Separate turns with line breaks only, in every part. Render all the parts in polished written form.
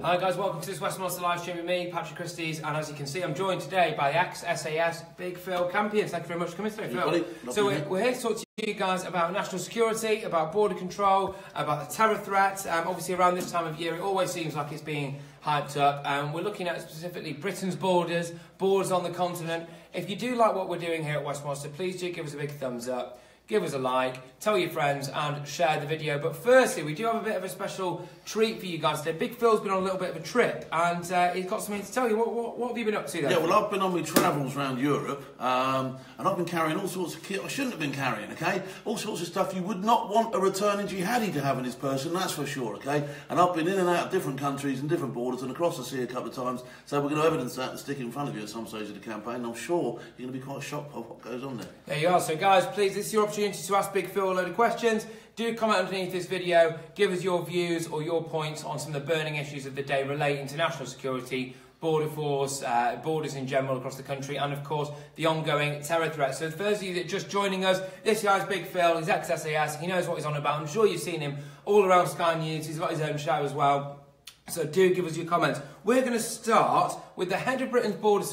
Hi guys, welcome to this Westmonster live stream with me, Patrick Christie's, and as you can see I'm joined today by the Ex-SAS Big Phil Campion. Thank you very much for coming through, Phil. So we're here to talk to you guys about national security, about border control, about the terror threat. Obviously around this time of year it always seems like it's being hyped up. We're looking at specifically Britain's borders on the continent. If you do like what we're doing here at Westmonster, please do give us a big thumbs up. Give us a like, tell your friends and share the video. But firstly, we do have a bit of a special treat for you guys today. Big Phil's been on a little bit of a trip and he's got something to tell you. What have you been up to then?
Yeah, well, I've been on my travels around Europe and I've been carrying all sorts of kit I shouldn't have been carrying, okay? All sorts of stuff you would not want a returning jihadi to have in his person, that's for sure, okay? And I've been in and out of different countries and different borders and across the sea a couple of times, so we're going to evidence that and stick it in front of you at some stage of the campaign. And I'm sure you're going to be quite shocked by what goes on there.
There you are. So guys, please, this is your opportunity to ask Big Phil a load of questions. Do comment underneath this video, give us your views or your points on some of the burning issues of the day relating to national security, border force, borders in general across the country, and of course the ongoing terror threat. So for those of you that are just joining us, this guy's Big Phil, he's ex-SAS, he knows what he's on about. I'm sure you've seen him all around Sky News, he's got his own show as well. So do give us your comments. We're going to start with the head of Britain's border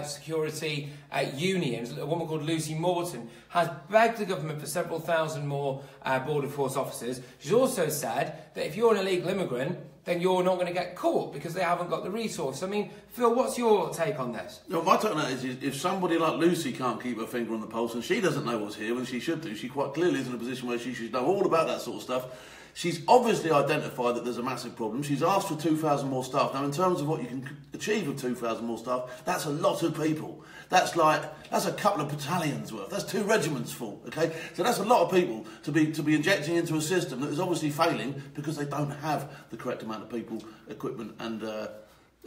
security unions, a woman called Lucy Morton, has begged the government for several thousand more border force officers. She's also said that if you're an illegal immigrant, then you're not going to get caught because they haven't got the resource. I mean, Phil, what's your take on this?
No, my take on that is if somebody like Lucy can't keep her finger on the pulse and she doesn't know what's here when she should do, she quite clearly is in a position where she should know all about that sort of stuff. She's obviously identified that there's a massive problem. She's asked for 2,000 more staff. Now, in terms of what you can achieve with 2,000 more staff, that's a lot of people. That's a couple of battalions worth. That's 2 regiments full, okay? So that's a lot of people to be injecting into a system that is obviously failing because they don't have the correct amount of people, equipment and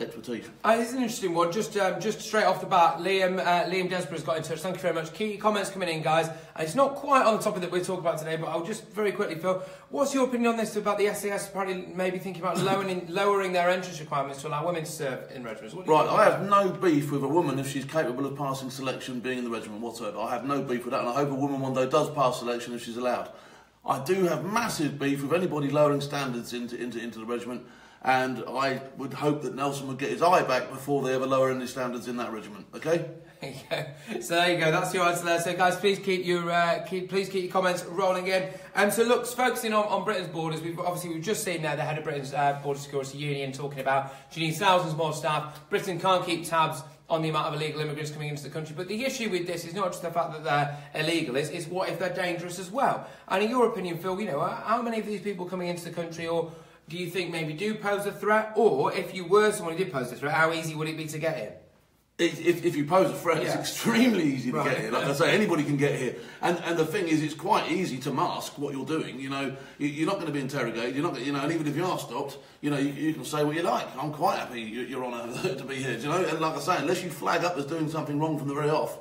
expertise.
This is an interesting one. Just straight off the bat, Liam Desborough's got in touch. Thank you very much. Keep your comments coming in, guys. And it's not quite on the topic that we're talking about today, but I'll just very quickly, Phil, what's your opinion on this about the SAS apparently maybe thinking about lowering their entrance requirements to allow women to serve in regiments?
Right, I have no beef with a woman if she's capable of passing selection, being in the regiment whatsoever. I have no beef with that, and I hope a woman one day does pass selection if she's allowed. I do have massive beef with anybody lowering standards into the regiment. And I would hope that Nelson would get his eye back before they ever lower any standards in that regiment. Okay?
So there you go. That's your answer there. So guys, please keep your comments rolling in. So look, focusing on Britain's borders, we've just seen there the head of Britain's border security union talking about she needs thousands more staff. Britain can't keep tabs on the amount of illegal immigrants coming into the country. But the issue with this is not just the fact that they're illegal, it's what if they're dangerous as well. And in your opinion, Phil, you know, how many of these people coming into the country, or do you think maybe do pose a threat? Or if you were someone who did pose a threat, how easy would it be to get in?
If you pose a threat, it's extremely easy to get here. Like I say, anybody can get here. And the thing is, it's quite easy to mask what you're doing. You know, you're not going to be interrogated. You're not, you know, and even if you are stopped, you know, you can say what you like. I'm quite happy, Your Honour, to be here. Do you know? And like I say, unless you flag up as doing something wrong from the very off,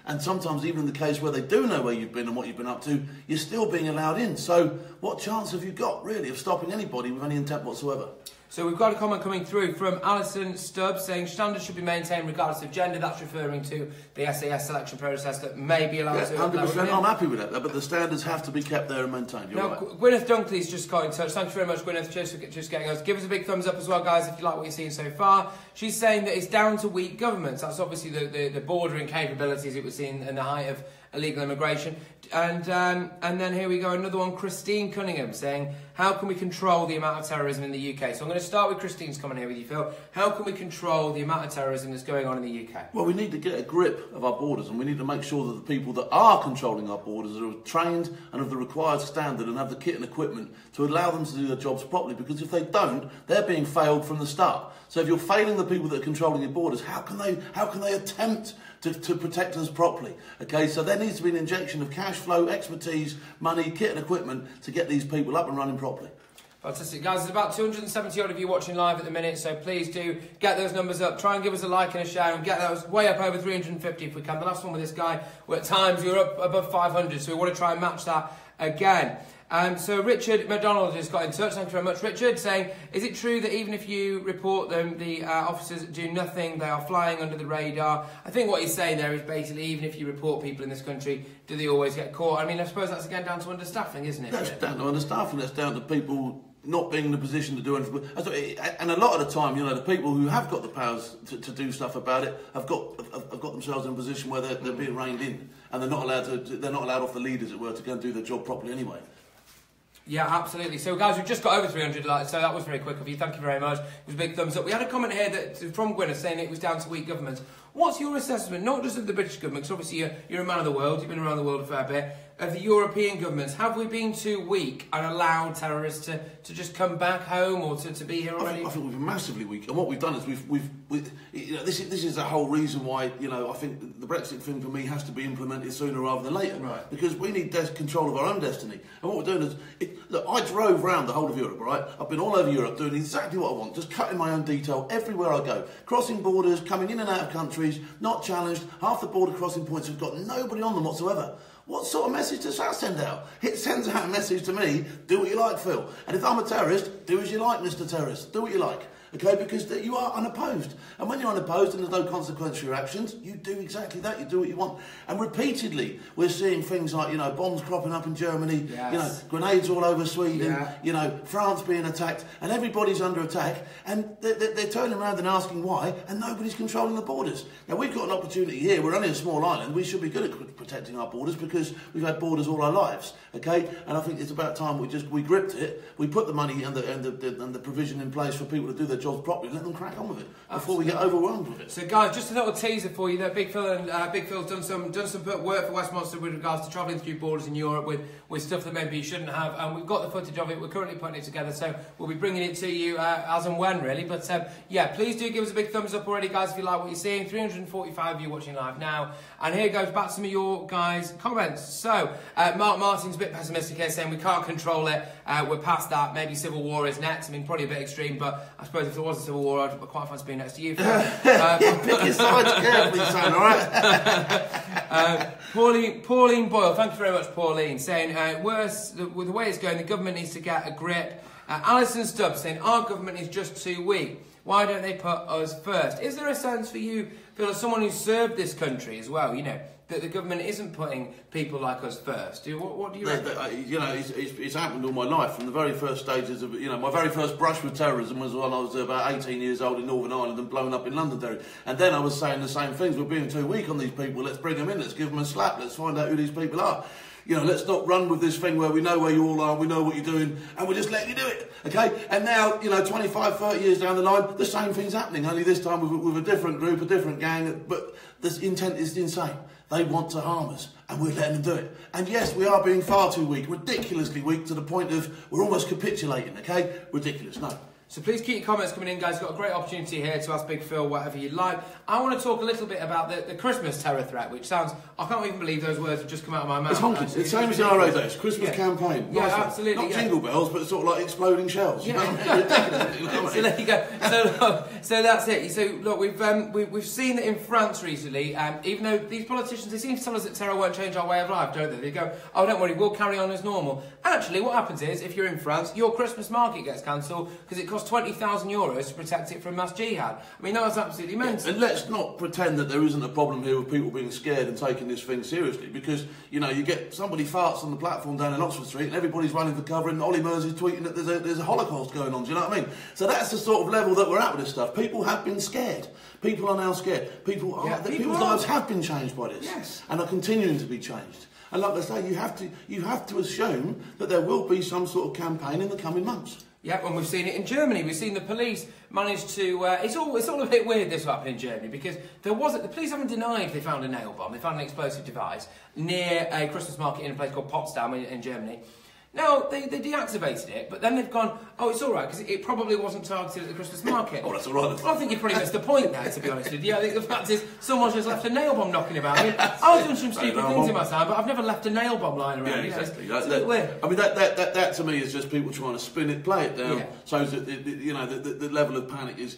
and sometimes even in the case where they do know where you've been and what you've been up to, you're still being allowed in. So what chance have you got, really, of stopping anybody with any intent whatsoever? So we've got a comment coming through from Alison Stubbs saying standards should be maintained regardless of gender. That's referring to the SAS selection process that may be allowed to... 100%, I'm happy with that, but the standards have to be kept there and maintained. You're right.
Gwyneth Dunkley's just got in touch. Thank you very much, Gwyneth, just getting us. Give us a big thumbs up as well, guys, if you like what you're seeing so far. She's saying that it's down to weak governments. That's obviously the bordering capabilities it was seeing in the height of illegal immigration. And then here we go, another one, Christine Cunningham saying, how can we control the amount of terrorism in the UK? So I'm going to start with Christine's comment here with you, Phil. How can we control the amount of terrorism that's going on in the UK?
Well, we need to get a grip of our borders, and we need to make sure that the people that are controlling our borders are trained and of the required standard and have the kit and equipment to allow them to do their jobs properly, because if they don't, they're being failed from the start. So if you're failing the people that are controlling your borders, how can they attempt to protect us properly? Okay, so there needs to be an injection of cash flow, expertise, money, kit and equipment to get these people up and running properly.
Fantastic, guys. There's about 270 odd of you watching live at the minute, so please do get those numbers up. Try and give us a like and a share and get those way up over 350 if we can. The last one with this guy, at times we were up above 500, so we want to try and match that again. So Richard McDonald has got in touch. Thank you very much, Richard, saying, is it true that even if you report them, the officers do nothing, they are flying under the radar? I think what he's saying there is basically, even if you report people in this country, do they always get caught? I mean, I suppose that's again down to understaffing, isn't it?
That's down to understaffing. That's down to people not being in a position to do anything. And a lot of the time, you know, the people who have got the powers to do stuff about it have got themselves in a position where they're being reined in, and they're not allowed off the lead, as it were, to go and do their job properly anyway.
Yeah, absolutely. So, guys, we've just got over 300 likes, so that was very quick of you. Thank you very much. It was a big thumbs up. We had a comment here from Gwyneth saying it was down to weak governments. What's your assessment, not just of the British government, because obviously you're a man of the world, you've been around the world a fair bit, of the European governments? Have we been too weak and allowed terrorists to just come back home or to be here already?
I think we've been massively weak, and what we've done is we've you know, this is the whole reason why, you know, I think the Brexit thing for me has to be implemented sooner rather than later,
right? Because
we need control of our own destiny. And what we're doing is, look, I drove around the whole of Europe, right? I've been all over Europe doing exactly what I want, just cutting my own detail everywhere I go, crossing borders, coming in and out of countries, not challenged. Half the border crossing points have got nobody on them whatsoever. What sort of message does that send out? It sends out a message to me, do what you like, Phil. And if I'm a terrorist, do as you like, Mr. Terrorist. Do what you like. Okay, because you are unopposed. And when you're unopposed and there's no consequence for your actions, you do exactly that. You do what you want. And repeatedly, we're seeing things like, you know, bombs cropping up in Germany,
yes,
you know, grenades all over Sweden,
yeah,
you know, France being attacked, and everybody's under attack, and they're turning around and asking why, and nobody's controlling the borders. Now, we've got an opportunity here. We're only a small island. We should be good at protecting our borders because we've had borders all our lives, okay? And I think it's about time we gripped it, we put the money and the provision in place for people to do their jobs properly and let them crack on with it before we get overwhelmed with it.
So, guys, just a little teaser for you there. Big Phil's done some work for Westmonster with regards to travelling through borders in Europe with stuff that maybe you shouldn't have, and we've got the footage of it. We're currently putting it together, so we'll be bringing it to you as and when, really. But yeah, please do give us a big thumbs up already, guys, if you like what you're seeing. 345 of you watching live now, and here goes back to some of your guys' comments. So Mark Martin's a bit pessimistic here, saying we can't control it. We're past that. Maybe civil war is next. I mean, probably a bit extreme, but I suppose if there was a civil war, I'd quite fancy being next to you.
Pick your sides carefully, son, all right?
Pauline Boyle, thank you very much, Pauline, saying worse with the way it's going, the government needs to get a grip. Alison Stubbs saying our government is just too weak. Why don't they put us first? Is there a sense for you, Phil, as someone who's served this country as well, you know, that the government isn't putting people like us first? What do you reckon?
You know, it's happened all my life. From the very first stages of, you know, my very first brush with terrorism was when I was about 18 years old in Northern Ireland and blown up in Londonderry. And then I was saying the same things. We're being too weak on these people. Let's bring them in. Let's give them a slap. Let's find out who these people are. You know, let's not run with this thing where we know where you all are, we know what you're doing, and we're just letting you do it, okay? And now, you know, 25, 30 years down the line, the same thing's happening, only this time with a different group, a different gang, but the intent is insane. They want to harm us, and we're letting them do it. And yes, we are being far too weak, ridiculously weak, to the point of we're almost capitulating, okay? Ridiculous, no.
So please keep your comments coming in, guys. Got a great opportunity here to ask Big Phil whatever you like. I want to talk a little bit about the Christmas terror threat, which sounds... I can't even believe those words have just come out of my mouth.
It's honking. It's the same as in our days. Christmas campaign.
Yeah,
nice
absolutely.
Not jingle bells, but sort of like exploding shells.
Yeah.
Ridiculous.
So there you go. So that's it. So look, we've seen that in France recently, even though these politicians, they seem to tell us that terror won't change our way of life, don't they? They go, oh, don't worry, we'll carry on as normal. Actually, what happens is, if you're in France, your Christmas market gets cancelled because it costs €20,000 to protect it from mass jihad. I mean, that was absolutely mental.
And let's not pretend that there isn't a problem here with people being scared and taking this thing seriously, because, you know, you get somebody farts on the platform down in Oxford Street and everybody's running for cover, and Ollie Murs is tweeting that there's a Holocaust going on. Do you know what I mean? So that's the sort of level that we're at with this stuff. People have been scared. People are now scared. People's lives have been changed by this,
yes,
and are continuing to be changed. And like I say, you have to assume that there will be some sort of campaign in the coming months.
Yeah, and we've seen it in Germany. We've seen the police manage to... it's all a bit weird, this happened in Germany, because the police haven't denied they found a nail bomb. They found an explosive device near a Christmas market in a place called Potsdam in Germany. No, they deactivated it, but then they've gone, oh, it's all right, because it probably wasn't targeted at the Christmas market.
Oh, that's all right.
Well, I think you probably missed the point there, to be honest with you. I think the fact is, someone's just left a nail bomb knocking about. I mean, I've done some stupid things in my time, but I've never left a nail bomb lying around.
Yeah, exactly.
It's a bit weird.
I mean, that to me is just people trying to spin it, play it down, so that the level of panic is...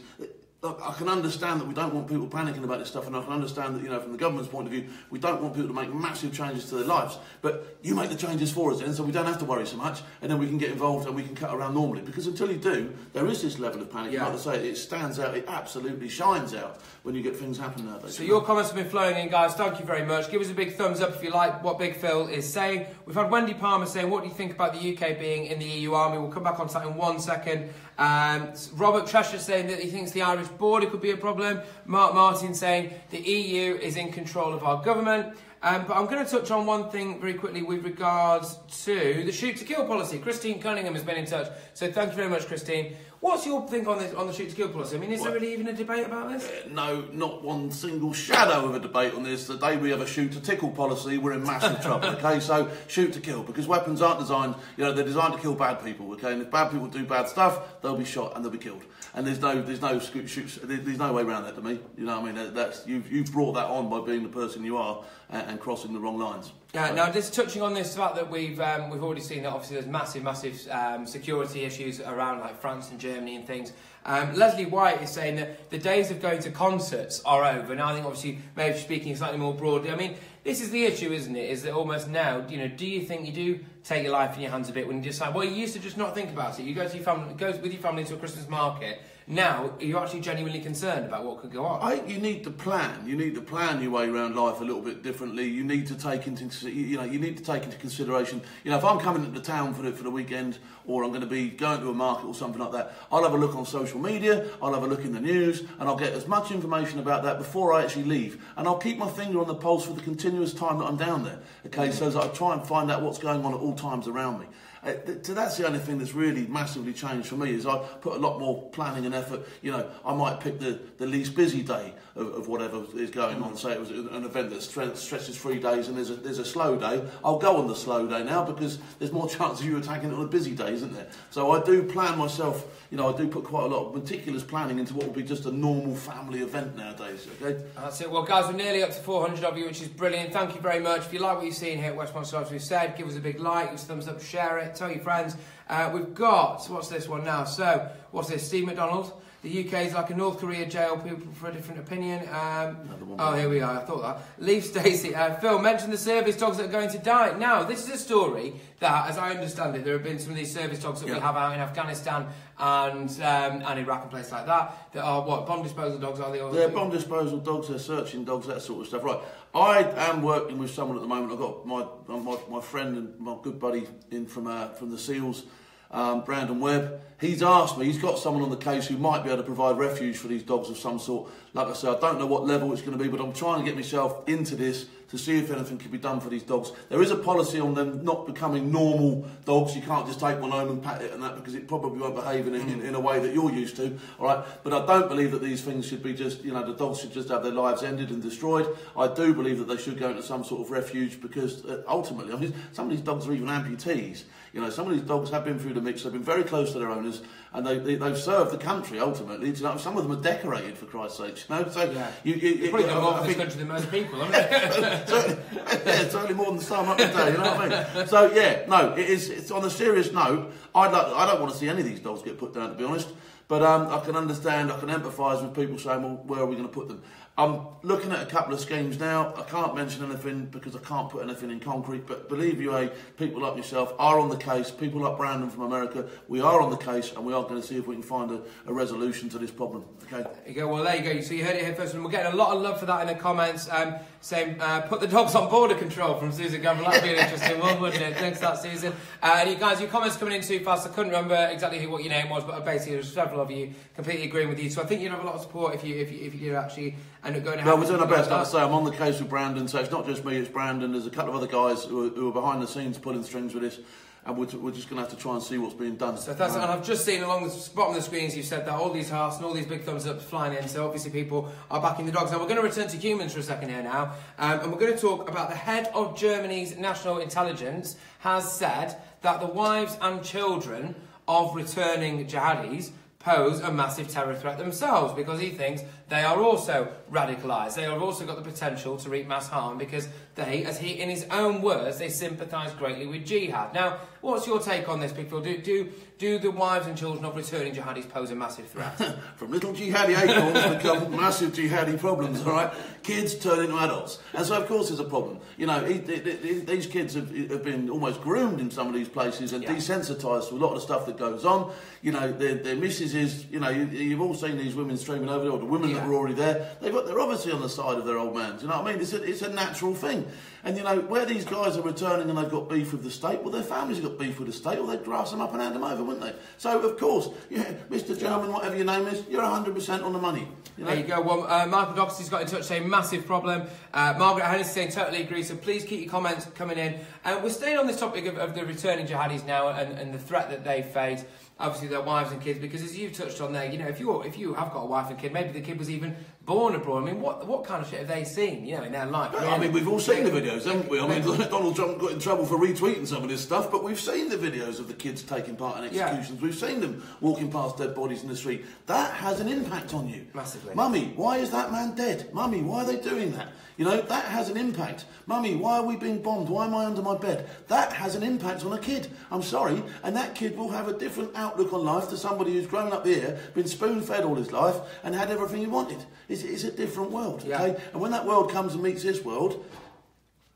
look, I can understand that we don't want people panicking about this stuff, and I can understand that, you know, from the government's point of view, we don't want people to make massive changes to their lives. But you make the changes for us then, so we don't have to worry so much, and then we can get involved and we can cut around normally. Because until you do, there is this level of panic. Like I say, it stands out, it absolutely shines out when you get things happen nowadays.
So your comments have been flowing in, guys. Thank you very much. Give us a big thumbs up if you like what Big Phil is saying. We've had Wendy Palmer saying, what do you think about the UK being in the EU army? We'll come back on that in 1 second. Robert Treshire saying that he thinks the Irish border could be a problem. Mark Martin saying the EU is in control of our government. But I'm going to touch on one thing very quickly with regards to the shoot-to-kill policy. Christine Cunningham has been in touch, so thank you very much, Christine. What's your think on this, on the shoot-to-kill policy? I mean, is there really even a debate about this?
No, not one single shadow of a debate on this. The day we have a shoot-to-tickle policy, we're in massive trouble, okay? So, shoot-to-kill, because weapons aren't designed, you know, they're designed to kill bad people, okay? And if bad people do bad stuff, they'll be shot and they'll be killed. And there's no way around that to me. You know what I mean? That's you've brought that on by being the person you are and crossing the wrong lines.
Now, just touching on this fact that we've already seen that obviously there's massive security issues around like France and Germany and things. Leslie White is saying that the days of going to concerts are over. Now, I think obviously maybe speaking slightly more broadly, I mean, this is the issue, isn't it? Is that almost now, you know, do you think you do take your life in your hands a bit when you decide, well, you used to just not think about it. You go to your family, go with your family to a Christmas market. Now, are you actually genuinely concerned about what could go on?
I think you need to plan. You need to plan your way around life a little bit differently. You need to take into, consideration. You know, if I'm coming into town for the weekend, or I'm going to be going to a market or something like that, I'll have a look on social media. I'll have a look in the news, and I'll get as much information about that before I actually leave. And I'll keep my finger on the pulse for the continuous time that I'm down there. Okay, so that I try and find out what's going on at all times around me. So that's the only thing that's really massively changed for me, is I put a lot more planning and effort. You know, I might pick the least busy day of whatever is going on. Say it was an event that stretches 3 days and there's a slow day. I'll go on the slow day now because there's more chance of you attacking it on a busy day, isn't there? So I do plan myself, you know, I do put quite a lot of meticulous planning into what would be just a normal family event nowadays, okay?
That's it. Well, guys, we're nearly up to 400 of you, which is brilliant. Thank you very much. If you like what you're seeing here at Westmonster, as we've said, give us a big like, give us a thumbs up, share it, tell your friends. We've got, what's this one now? So, what's this? Steve McDonald. The UK is like a North Korea jail, people for a different opinion. Oh, here we are, I thought that. Leaf Stacey. Phil mentioned the service dogs that are going to die. Now, this is a story that, as I understand it, there have been some of these service dogs that we have out in Afghanistan and Iraq and places like that, that are, what, bomb disposal dogs, are they?
They're bomb disposal dogs, they're searching dogs, that sort of stuff. Right, I am working with someone at the moment. I've got my friend and my good buddy in from the SEALs, Brandon Webb. He's asked me, he's got someone on the case who might be able to provide refuge for these dogs of some sort. Like I said, I don't know what level it's going to be, but I'm trying to get myself into this to see if anything can be done for these dogs. There is a policy on them not becoming normal dogs. You can't just take one home and pat it and that, because it probably won't behave in a way that you're used to. All right, but I don't believe that these things should be just, you know, the dogs should just have their lives ended and destroyed. I do believe that they should go into some sort of refuge, because ultimately, I mean, some of these dogs are even amputees. You know, some of these dogs have been through the mix. They've been very close to their owners, and they've served the country ultimately. You know, some of them are decorated, for Christ's sake. You know, so
you've probably got more for this country than most people, haven't you?
certainly more than some up there. You know what I mean? So yeah, no, it's on a serious note. I don't want to see any of these dogs get put down, to be honest. But I can understand, I can empathise with people saying, well, where are we going to put them? I'm looking at a couple of schemes now. I can't mention anything because I can't put anything in concrete, but believe you, people like myself are on the case. People like Brandon from America, we are on the case, and we are going to see if we can find a resolution to this problem. Okay.
There you go. Well, there you go. So you heard it here first, and we're getting a lot of love for that in the comments. Saying, put the dogs on border control from Susan Gamble. That'd be an interesting one, wouldn't it? Thanks for that, Susan. And you guys, your comments coming in too fast. I couldn't remember exactly what your name was, but basically there's several of you completely agreeing with you. So I think you'd have a lot of support if you do actually end up going ahead.
No, we're doing our best. Like I say, I'm on the case with Brandon, so it's not just me, it's Brandon. There's a couple of other guys who are behind the scenes pulling strings with this. And we're just going to have to try and see what's being done. So
that's, and I've just seen along the bottom of the screens, you've said that all these hearts and all these big thumbs up flying in. So obviously people are backing the dogs. Now we're going to return to humans for a second here now. And we're going to talk about the head of Germany's national intelligence has said that the wives and children of returning jihadis pose a massive terror threat themselves, because he thinks they are also radicalised. They have also got the potential to wreak mass harm because they, as he, in his own words, they sympathise greatly with jihad. Now, What's your take on this, Big Phil? Do the wives and children of returning jihadis pose a massive threat?
From little jihadi acorns become massive jihadi problems, all right? Kids turn into adults. And so, of course, there's a problem. You know, these kids have been almost groomed in some of these places and desensitised to a lot of the stuff that goes on. You know, their missuses, you know, you've all seen these women streaming over there, or the women that were already there. They're obviously on the side of their old man. You know what I mean? It's a natural thing. And, you know, where these guys are returning and they've got beef with the state, well, their families have got beef with the state, or they'd grass them up and hand them over, wouldn't they? So, of course, Mr. Gentleman, whatever your name is, you're 100% on the money. You know? There
you go. Well, Michael Doxy's got in touch saying massive problem. Margaret Hennessy saying totally agree, so please keep your comments coming in. We're staying on this topic of the returning jihadis now and the threat that they face. Obviously their wives and kids, because as you've touched on there, you know, if you have got a wife and kid, maybe the kid was even born abroad. I mean, what kind of shit have they seen, you know, in their life?
I mean, we've all seen the videos, haven't we? I mean, Donald Trump got in trouble for retweeting some of this stuff, but we've seen the videos of the kids taking part in executions. We've seen them walking past dead bodies in the street. That has an impact on you.
Massively.
Mummy, why is that man dead? Mummy, why are they doing that? You know, that has an impact. Mummy, why are we being bombed? Why am I under my bed? That has an impact on a kid. I'm sorry. And that kid will have a different outlook on life to somebody who's grown up here, been spoon-fed all his life, and had everything he wanted. It's a different world, okay? And when that world comes and meets this world,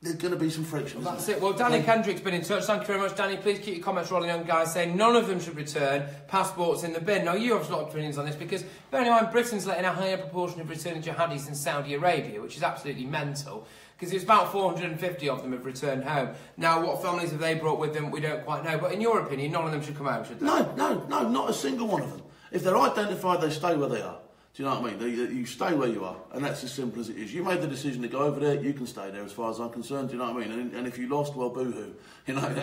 there's going to be some friction.
Well, that's it. Well, Danny Kendrick's been in touch. Thank you very much, Danny. Please keep your comments rolling on, guys, saying none of them should return. Passports in the bin. Now, you have a lot of opinions on this because, bear in mind, Britain's letting a higher proportion of returning jihadis than Saudi Arabia, which is absolutely mental. Because it's about 450 of them have returned home. Now, what families have they brought with them, we don't quite know. But in your opinion, none of them should come home, should they?
No, not a single one of them. If they're identified, they stay where they are. Do you know what I mean? You stay where you are, and that's as simple as it is. You made the decision to go over there, you can stay there as far as I'm concerned, do you know what I mean? And if you lost, well, boo-hoo. You know,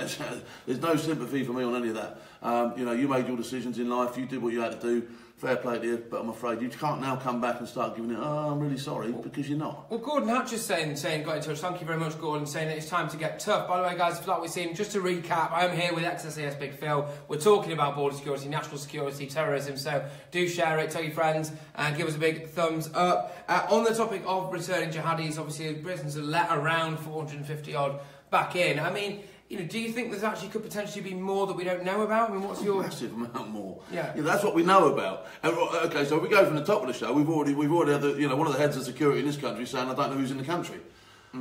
there's no sympathy for me on any of that. You know, you made your decisions in life, you did what you had to do, fair play to you, but I'm afraid you can't now come back and start giving it, oh, I'm really sorry, because you're not.
Well, Gordon Hatcher's saying, got in touch, thank you very much, Gordon, saying that it's time to get tough. By the way, guys, if you like what we're seeing, just to recap, I'm here with Ex-SAS Big Phil. We're talking about border security, national security, terrorism, so do share it, tell your friends, and give us a big thumbs up. On the topic of returning jihadis, obviously, Britain's let around 450 odd back in. I mean, you know, do you think there's actually could potentially be more that we don't know about? I mean, what's your
massive amount more?
Yeah,
that's what we know about. And, okay, so if we go from the top of the show, we've already had one of the heads of security in this country saying, I don't know who's in the country.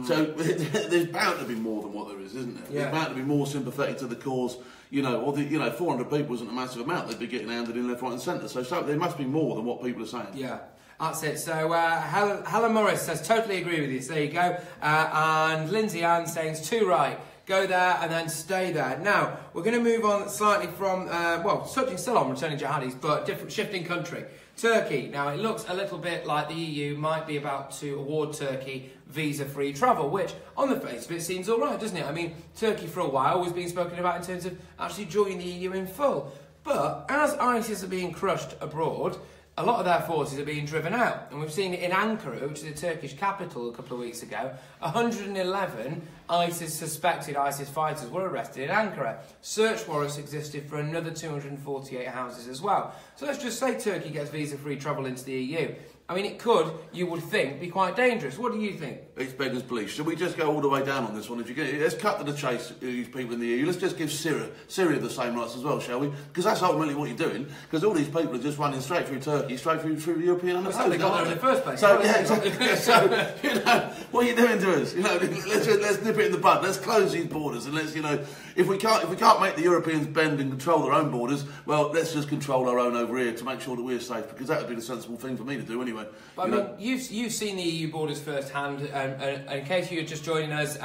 So there's bound to be more than what there is, isn't there? There's bound to be more sympathetic to the cause. You know, or 400 people isn't a massive amount. They'd be getting handed in left, right, and centre. So there must be more than what people are saying. Yeah.
That's it. So Helen Morris says, totally agree with you. So there you go. And Lindsay Ann saying, it's too right. Go there and then stay there. Now, we're going to move on slightly from, touching still on returning jihadis, but shifting country. Turkey. Now, it looks a little bit like the EU might be about to award Turkey visa-free travel, which, on the face of it, seems all right, doesn't it? I mean, Turkey for a while was being spoken about in terms of actually joining the EU in full. But as ISIS are being crushed abroad, a lot of their forces are being driven out. And we've seen it in Ankara, which is the Turkish capital, a couple of weeks ago. 111 suspected ISIS fighters were arrested in Ankara. Search warrants existed for another 248 houses as well. So let's just say Turkey gets visa-free travel into the EU. I mean, it could, you would think, be quite dangerous. What do you think?
It's beggars belief. Should we just go all the way down on this one? Let's cut to the chase, these people in the EU. Let's just give Syria the same rights as well, shall we? Because that's ultimately what you're doing. Because all these people are just running straight through Turkey, straight through the European undercoast.
Well, they got there in the first place.
So, so, you know, what are you doing to us? You know, let's nip it in the bud. Let's close these borders, and let's, you know, if we can't make the Europeans bend and control their own borders, well, let's just control our own over here to make sure that we're safe. Because that would be the sensible thing for me to do anyway.
But I mean, you've seen the EU borders firsthand, and in case you're just joining us,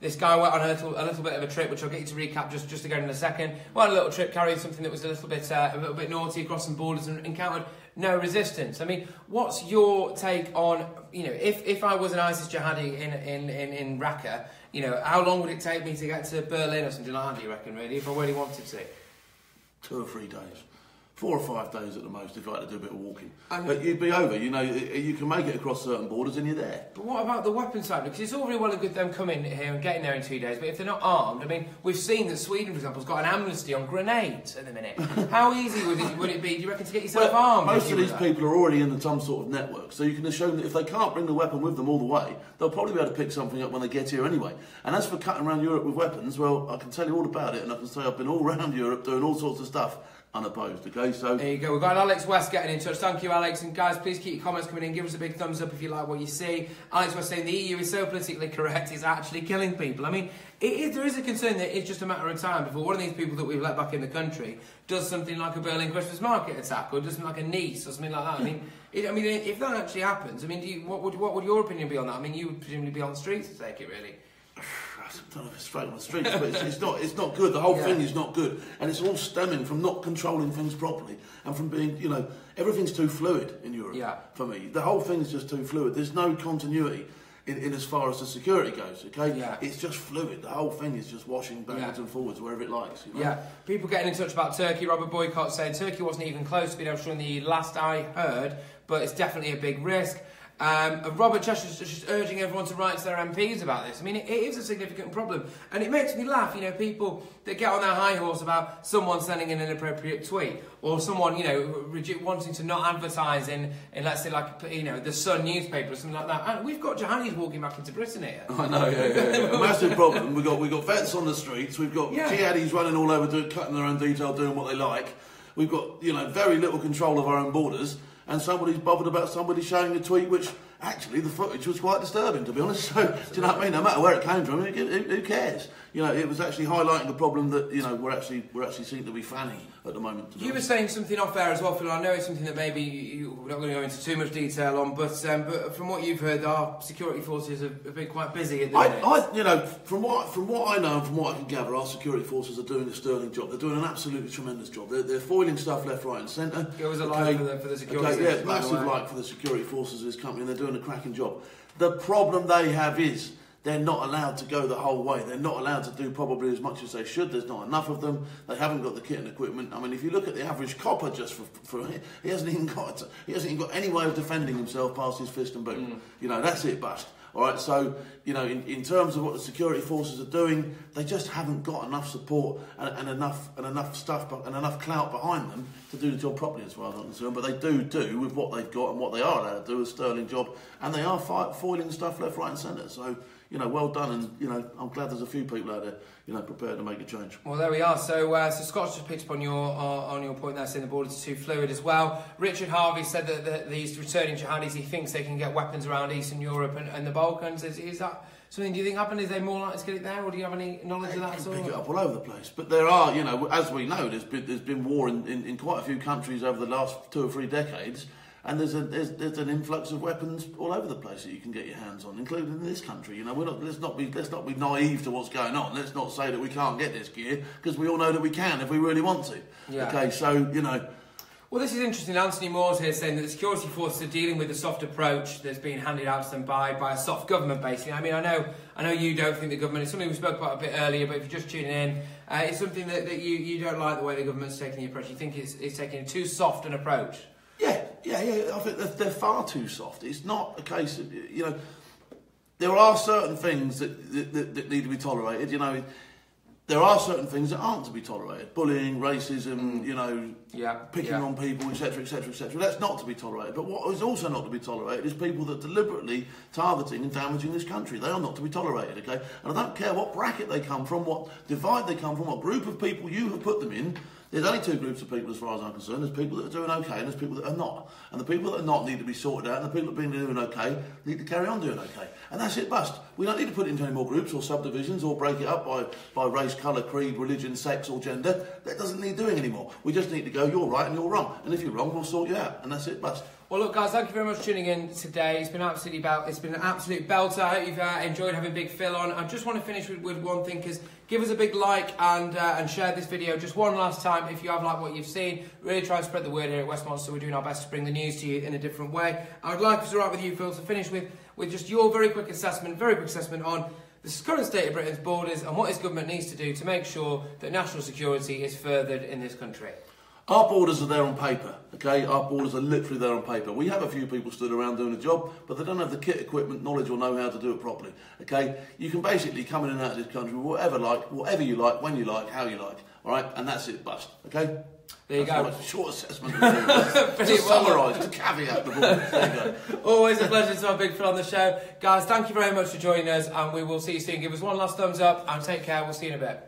this guy went on a little bit of a trip, which I'll get you to recap just again in a second. Went on a little trip carrying something that was a little bit naughty across some borders and encountered no resistance. I mean, what's your take on, you know, if I was an ISIS jihadi in Raqqa, you know, how long would it take me to get to Berlin or something like that, do you reckon, really, if I really wanted to?
2 or 3 days. 4 or 5 days at the most if you like to do a bit of walking. But you'd be over, you know, you can make it across certain borders and you're there.
But what about the weapon side? Because it's all very well and good them coming here and getting there in 2 days, but if they're not armed, I mean, we've seen that Sweden, for example, has got an amnesty on grenades at the minute. How easy would it be, do you reckon, to get yourself armed?
Most of these people are already in some sort of network, so you can assume that if they can't bring the weapon with them all the way, they'll probably be able to pick something up when they get here anyway. And as for cutting around Europe with weapons, well, I can tell you all about it, and I can say I've been all around Europe doing all sorts of stuff unopposed, okay? So
there you go. We've got Alex West getting in touch. Thank you, Alex. And guys, please keep your comments coming in. Give us a big thumbs up if you like what you see. Alex West saying the EU is so politically correct, it's actually killing people. I mean, there is a concern that it's just a matter of time before one of these people that we've let back in the country does something like a Berlin Christmas market attack, or does something like a Nice or something like that. I mean, if that actually happens, I mean, what would your opinion be on that? I mean, you would presumably be on the streets to take it, really.
I don't know if it's straight on the streets, but it's not good. The whole thing is not good, and it's all stemming from not controlling things properly and from being, you know, everything's too fluid in Europe. Yeah. For me, the whole thing's just too fluid. There's no continuity in as far as the security goes. Okay. Yeah. It's just fluid. The whole thing is just washing backwards and forwards wherever it likes. You know? Yeah.
People getting in touch about Turkey. Robert Boycott saying Turkey wasn't even close to being able to in the last I heard, but it's definitely a big risk. Robert Chester's just urging everyone to write to their MPs about this. I mean, it is a significant problem. And it makes me laugh, you know, people that get on their high horse about someone sending in an inappropriate tweet, or someone, you know, wanting to not advertise in let's say, like, you know, the Sun newspaper or something like that. And we've got jihadis walking back into Britain here.
I know, yeah. A massive problem. We've got vets on the streets. We've got jihadis running all over, cutting their own detail, doing what they like. We've got, you know, very little control of our own borders. And somebody's bothered about somebody showing a tweet which, actually, the footage was quite disturbing, to be honest. So, do you know what I mean? No matter where it came from, who cares? You know, it was actually highlighting a problem that, you know, we're actually seem to be fanning at the moment.
You were saying something off air as well, Phil. I know it's something that maybe you're not going to go into too much detail on, but from what you've heard, our security forces have been quite busy at the minute.
You know, from what I know and from what I can gather, our security forces are doing a sterling job. They're doing an absolutely tremendous job. They're foiling stuff left, right, and centre.
It was a like for the security forces.
Yeah, massive like for the security forces of this company, and they're doing a cracking job. The problem they have is they're not allowed to go the whole way. They're not allowed to do probably as much as they should. There's not enough of them. They haven't got the kit and equipment. I mean, if you look at the average copper, just for he hasn't even got any way of defending himself past his fist and boot. You know, that's it, bust. All right, so, you know, in terms of what the security forces are doing, they just haven't got enough support and enough stuff and enough clout behind them to do the job properly, as far as I'm concerned. But they do with what they've got and what they are allowed to do a sterling job, and they are foiling stuff left, right, and centre. So, you know, well done, and, you know, I'm glad there's a few people out there, you know, prepared to make a change.
Well, there we are. So Scott's just picked up on your point there, saying the borders are too fluid as well. Richard Harvey said that these returning jihadis, he thinks they can get weapons around Eastern Europe and the Balkans. Is that something, do you think, happened? Is they more likely to get it there, or do you have any knowledge of that at all?
Pick it up all over the place. But there are, you know, as we know, there's been war in quite a few countries over the last 2 or 3 decades. And there's an influx of weapons all over the place that you can get your hands on, including in this country. You know, let's not be naive to what's going on. Let's not say that we can't get this gear, because we all know that we can if we really want to. Yeah. Okay, so, you know.
Well, this is interesting. Anthony Moore's here saying that the security forces are dealing with the soft approach that's being handed out to them by a soft government, basically. I mean, I know you don't think the government, it's something we spoke about a bit earlier, but if you're just tuning in, it's something that you don't like the way the government's taking the approach. You think it's taking a too soft an approach.
Yeah. I think they're far too soft. It's not a case of, you know, there are certain things that need to be tolerated. You know, there are certain things that aren't to be tolerated. Bullying, racism, you know, picking on people, etc., etc., etc. That's not to be tolerated. But what is also not to be tolerated is people that are deliberately targeting and damaging this country. They are not to be tolerated, okay? And I don't care what bracket they come from, what divide they come from, what group of people you have put them in. There's only 2 groups of people as far as I'm concerned. There's people that are doing okay and there's people that are not. And the people that are not need to be sorted out, and the people that have been doing okay need to carry on doing okay. And that's it, bust. We don't need to put it into any more groups or subdivisions or break it up by race, colour, creed, religion, sex or gender. That doesn't need doing anymore. We just need to go, you're right and you're wrong. And if you're wrong, we'll sort you out. And that's it, bust. Well,
look, guys, thank you very much for tuning in today. It's been an absolute belter. I hope you've enjoyed having Big Phil on. I just want to finish with one thing, because give us a big like and share this video just one last time if you have liked what you've seen. Really try and spread the word here at Westmonster. We're doing our best to bring the news to you in a different way. I would like, if it's all right with you, Phil, to finish with just your very quick assessment on the current state of Britain's borders and what this government needs to do to make sure that national security is furthered in this country.
Our borders are there on paper, okay? Our borders are literally there on paper. We have a few people stood around doing a job, but they don't have the kit, equipment, knowledge or know how to do it properly, okay? You can basically come in and out of this country whatever you like, when you like, how you like, all right? And that's it, bust, okay?
There you go.
A short assessment. To summarise, to caveat the book. There you go.
Always a pleasure to have Big Phil on the show. Guys, thank you very much for joining us, and we will see you soon. Give us one last thumbs up and take care. We'll see you in a bit.